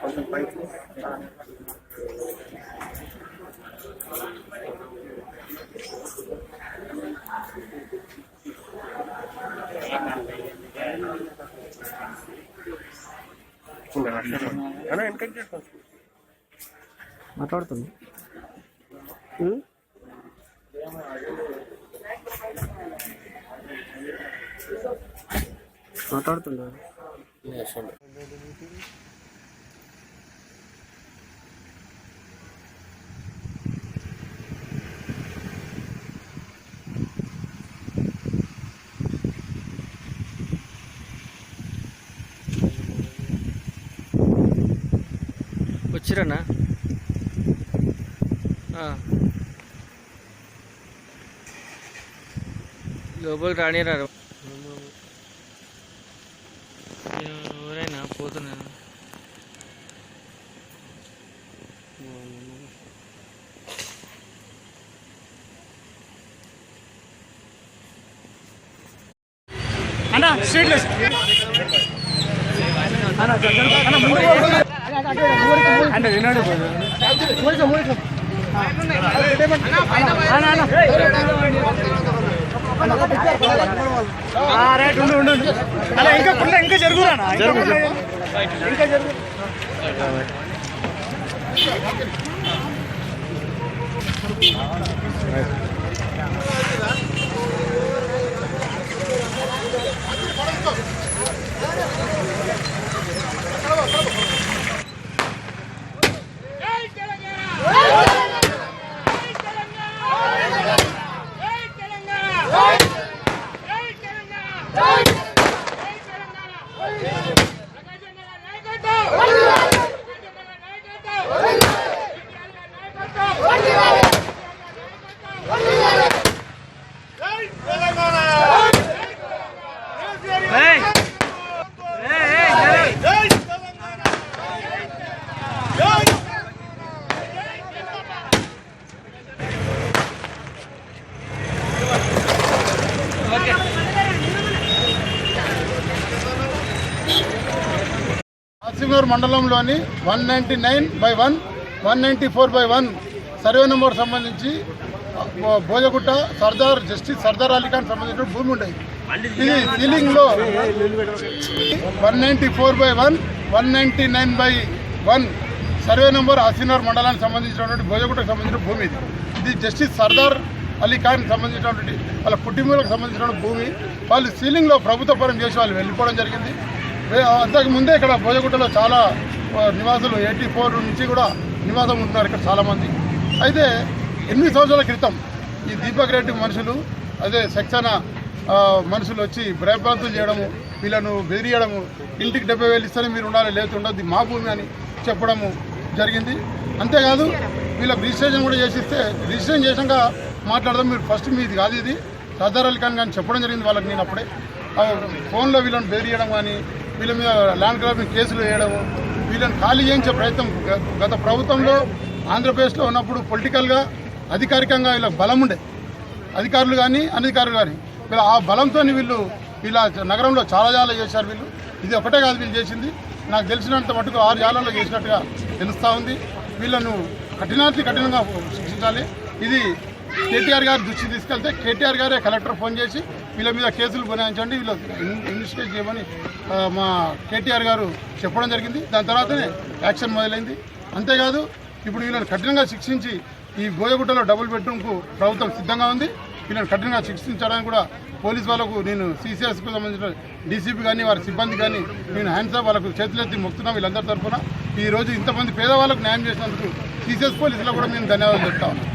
కొంచెం పైకి మాట్లాడుతుంది మాట్లాడుతుందా వచ్చిరన్నా లోపలికి రానిరారు ఎవరైనా పోతున్నా అన్నా స్ట్రీట్లెస్ అంటే విన్నాడు రైట్ ఉండు అలా ఇంకా జరుగురా ఇంకా జరుగు మండలంలోని 199/1 194/1 సర్వే నెంబర్ సంబంధించి భోజగుట్ట జస్టిస్ సర్దార్ అలీ ఖాన్ సంబంధించిన భూమి ఉండేది. ఇది సీలింగ్ లో 194/1 199/1 సర్వే నెంబర్ హసీనగర్ మండలానికి సంబంధించినటువంటి భోజగుట్టకు సంబంధించిన భూమి ఇది జస్టిస్ సర్దార్ అలీ ఖాన్ సంబంధించినటువంటి వాళ్ళ కుటుంబాలకు సంబంధించిన భూమి. వాళ్ళు సీలింగ్ లో ప్రభుత్వ పరం చేసి వాళ్ళు వెళ్ళిపోవడం జరిగింది. అంతకు ముందే ఇక్కడ భోజగుట్టలో చాలా నివాసులు 84 నుంచి కూడా నివాసం ఉంటున్నారు ఇక్కడ చాలామంది. అయితే 8 సంవత్సరాల క్రితం ఈ దీపక్ రెడ్డి మనుషులు అదే సెక్షన్ మనుషులు వచ్చి భయప్రాంతులు చేయడము, వీళ్ళను బెదిరియడము, ఇంటికి 70,000 ఇస్తేనే మీరు ఉండాలి, లేదు ఉండద్దు మా భూమి అని చెప్పడము జరిగింది. అంతేకాదు వీళ్ళకి రిజిస్ట్రేషన్ కూడా చేసిస్తే రిజిస్ట్రేషన్ చేసాక మాట్లాడదాం, మీరు ఫస్ట్ మీది కాదు ఇది సర్దార్ అలీ ఖాన్ కానీ చెప్పడం జరిగింది వాళ్ళకి. నేను అప్పుడే ఫోన్లో వీళ్ళని బెదిరియడం కానీ, వీళ్ళ మీద ల్యాండ్ గ్రాబింగ్ కేసులు వేయడము, వీళ్ళని ఖాళీ చేయించే ప్రయత్నం గత ప్రభుత్వంలో ఆంధ్రప్రదేశ్లో ఉన్నప్పుడు పొలిటికల్గా అధికారికంగా వీళ్ళకి బలం ఉండే, అధికారులు కానీ అనధికారులు కానీ వీళ్ళ ఆ బలంతో వీళ్ళు నగరంలో చాలా చేశారు. వీళ్ళు ఇది ఒకటే కాదు వీళ్ళు చేసింది, నాకు తెలిసినంత మటుకు 6 జాలాల్లో చేసినట్టుగా తెలుస్తూ ఉంది. వీళ్ళను కఠినంగా శిక్షించాలి. ఇది కేటీఆర్ గారు దృష్టి తీసుకెళ్తే కేటీఆర్ గారే కలెక్టర్ ఫోన్ చేసి వీళ్ళ మీద కేసులు బనాయించండి, వీళ్ళు ఇన్వెస్టిగేట్ చేయమని మా కేటీఆర్ గారు చెప్పడం జరిగింది. దాని తర్వాతనే యాక్షన్ మొదలైంది. అంతేకాదు ఇప్పుడు వీళ్ళని కఠినంగా శిక్షించి ఈ భోజగుట్టలో డబుల్ బెడ్రూమ్కు ప్రభుత్వం సిద్ధంగా ఉంది. వీళ్ళని కఠినంగా శిక్షించడానికి కూడా పోలీస్ వాళ్ళకు నేను CCSకు సంబంధించిన డీసీపీ కానీ వారి సిబ్బంది కానీ నేను హ్యాండ్స్ వాళ్ళకు చేతులెత్తి మొక్కుతున్నా. వీళ్ళందరి తరఫున ఈరోజు ఇంతమంది పేదవాళ్ళకు న్యాయం చేసినందుకు CCS పోలీసులకు కూడా నేను ధన్యవాదాలు చెప్తా ఉన్నాను.